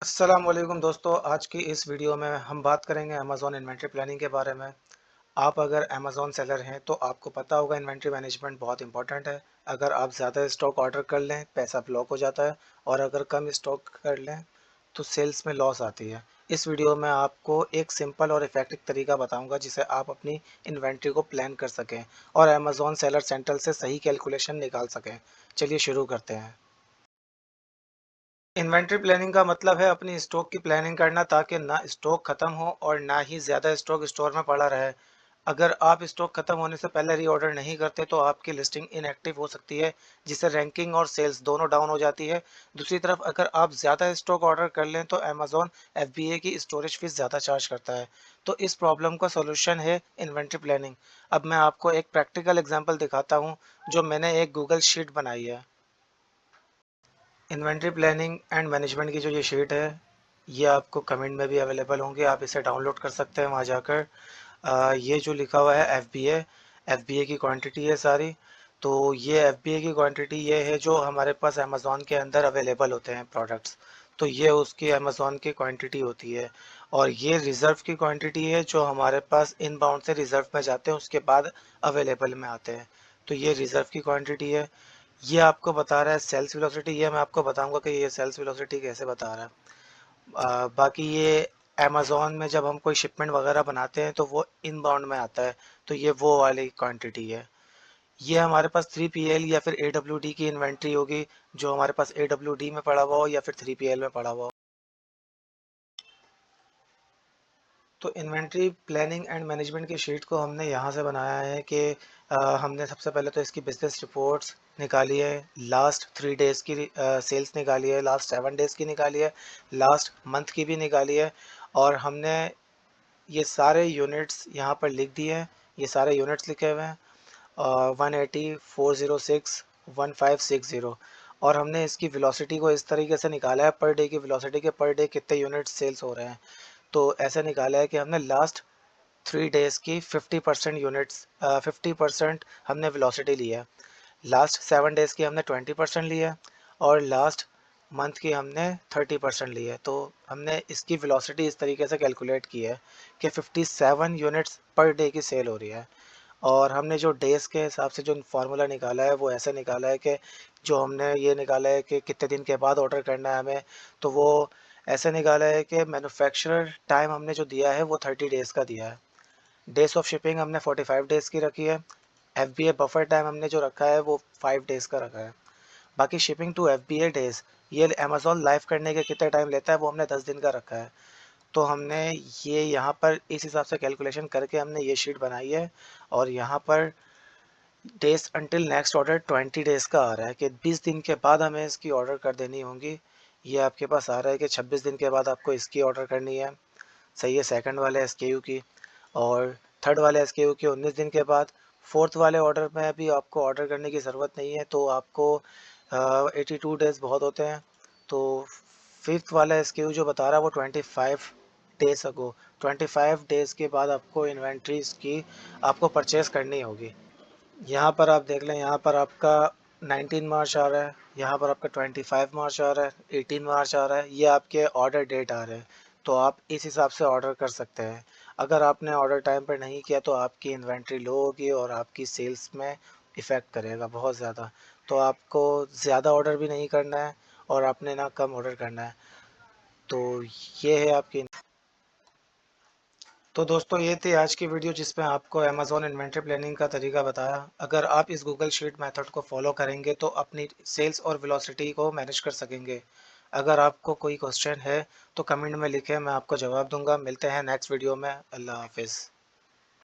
अस्सलाम वालेकुम दोस्तों। आज की इस वीडियो में हम बात करेंगे अमेज़ॉन इन्वेंटरी प्लानिंग के बारे में। आप अगर अमेज़ॉन सेलर हैं तो आपको पता होगा इन्वेंटरी मैनेजमेंट बहुत इंपॉर्टेंट है। अगर आप ज़्यादा स्टॉक ऑर्डर कर लें पैसा ब्लॉक हो जाता है, और अगर कम स्टॉक कर लें तो सेल्स में लॉस आती है। इस वीडियो में आपको एक सिंपल और इफ़ेक्टिव तरीका बताऊंगा जिसे आप अपनी इन्वेंटरी को प्लान कर सकें और अमेज़ॉन सेलर सेंट्रल से सही कैलकुलेशन निकाल सकें। चलिए शुरू करते हैं। इन्वेंट्री प्लानिंग का मतलब है अपनी स्टॉक की प्लानिंग करना ताकि ना स्टॉक खत्म हो और ना ही ज़्यादा स्टॉक स्टोर में पड़ा रहे। अगर आप स्टॉक खत्म होने से पहले रीऑर्डर नहीं करते तो आपकी लिस्टिंग इनएक्टिव हो सकती है, जिससे रैंकिंग और सेल्स दोनों डाउन हो जाती है। दूसरी तरफ अगर आप ज़्यादा स्टॉक ऑर्डर कर लें तो अमेज़ॉन एफबीए की स्टोरेज फीस ज़्यादा चार्ज करता है। तो इस प्रॉब्लम का सॉल्यूशन है इन्वेंट्री प्लानिंग। अब मैं आपको एक प्रैक्टिकल एग्जांपल दिखाता हूँ, जो मैंने एक गूगल शीट बनाई है। इन्वेंट्री प्लानिंग एंड मैनेजमेंट की जो ये शीट है, ये आपको कमेंट में भी अवेलेबल होंगे, आप इसे डाउनलोड कर सकते हैं वहाँ जाकर। ये जो लिखा हुआ है एफ बी ए की क्वांटिटी है सारी। तो ये एफ बी ए की क्वांटिटी ये है जो हमारे पास अमेज़ॉन के अंदर अवेलेबल होते हैं प्रोडक्ट्स। तो ये उसकी अमेज़ॉन की क्वांटिटी होती है। और ये रिज़र्व की क्वांटिटी है जो हमारे पास इनबाउंड से रिज़र्व में जाते हैं, उसके बाद अवेलेबल में आते हैं। तो ये रिज़र्व की क्वांटिटी है। ये आपको बता रहा है सेल्स वेलोसिटी। ये मैं आपको बताऊंगा कि ये सेल्स वेलोसिटी कैसे बता रहा है। बाकी ये अमेज़ॉन में जब हम कोई शिपमेंट वगैरह बनाते हैं तो वो इनबाउंड में आता है। तो ये वो वाली क्वांटिटी है। ये हमारे पास 3PL या फिर AWD की इन्वेंट्री होगी, जो हमारे पास AWD में पड़ा हुआ हो या फिर 3PL में पड़ा हुआ हो। तो इन्वेंट्री प्लानिंग एंड मैनेजमेंट की शीट को हमने यहाँ से बनाया है कि हमने सबसे पहले तो इसकी बिजनेस रिपोर्ट्स निकाली है, लास्ट 3 डेज़ की सेल्स निकाली है, लास्ट 7 डेज़ की निकाली है, लास्ट मंथ की भी निकाली है। और हमने ये सारे यूनिट्स यहाँ पर लिख दिए हैं। ये सारे यूनिट्स लिखे हुए हैं, 180, 406, 1560। और हमने इसकी वेलोसिटी को इस तरीके से निकाला है, पर डे की वेलोसिटी के पर डे कितने यूनिट सेल्स हो रहे हैं। तो ऐसे निकाला है कि हमने लास्ट 3 डेज़ की 50% यूनिट्स 50% हमने वेलोसिटी ली है, लास्ट 7 डेज़ की हमने 20% ली है, और लास्ट मंथ की हमने 30% ली है। तो हमने इसकी वेलोसिटी इस तरीके से कैलकुलेट की है कि 57 यूनिट्स पर डे की सेल हो रही है। और हमने जो डेज़ के हिसाब से जो फार्मूला निकाला है वो ऐसे निकाला है कि जो हमने ये निकाला है कि कितने दिन के बाद ऑर्डर करना है हमें, तो वो ऐसे निकाला है कि मैन्युफैक्चरर टाइम हमने जो दिया है वो 30 डेज़ का दिया है। डेज़ ऑफ शिपिंग हमने 45 डेज़ की रखी है। FBA बफर टाइम हमने जो रखा है वो 5 डेज़ का रखा है। बाकी शिपिंग टू FBA डेज़, ये अमेज़ॉन लाइव करने के कितने टाइम लेता है वो हमने 10 दिन का रखा है। तो हमने ये यहाँ पर इस हिसाब से कैलकुलेशन करके हमने ये शीट बनाई है। और यहाँ पर days until next order 20 days का आ रहा है कि 20 दिन के बाद हमें इसकी ऑर्डर कर देनी होंगी। ये आपके पास आ रहा है कि 26 दिन के बाद आपको इसकी ऑर्डर करनी है। सही है, सेकंड वाले एसकेयू की। और थर्ड वाले एसकेयू की 19 दिन के बाद। फोर्थ वाले ऑर्डर में अभी आपको ऑर्डर करने की ज़रूरत नहीं है, तो आपको 82 डेज़ बहुत होते हैं। तो फिफ्थ वाला एसकेयू जो बता रहा है वो 25 डेज़ अगो, 25 डेज़ के बाद आपको इन्वेंट्रीज की आपको परचेज़ करनी होगी। यहाँ पर आप देख लें, यहाँ पर आपका 19 मार्च आ रहा है, यहाँ पर आपका 25 मार्च आ रहा है, 18 मार्च आ रहा है। ये आपके ऑर्डर डेट आ रहे हैं। तो आप इस हिसाब से ऑर्डर कर सकते हैं। अगर आपने ऑर्डर टाइम पर नहीं किया तो आपकी इन्वेंट्री लो होगी और आपकी सेल्स में इफ़ेक्ट करेगा बहुत ज़्यादा। तो आपको ज़्यादा ऑर्डर भी नहीं करना है और आपने ना कम ऑर्डर करना है। तो ये है आपकी। तो दोस्तों ये थी आज की वीडियो जिसमें आपको अमेज़ॉन इन्वेंट्री प्लानिंग का तरीका बताया। अगर आप इस गूगल शीट मेथड को फॉलो करेंगे तो अपनी सेल्स और वेलोसिटी को मैनेज कर सकेंगे। अगर आपको कोई क्वेश्चन है तो कमेंट में लिखें, मैं आपको जवाब दूंगा। मिलते हैं नेक्स्ट वीडियो में। अल्लाह हाफिज़।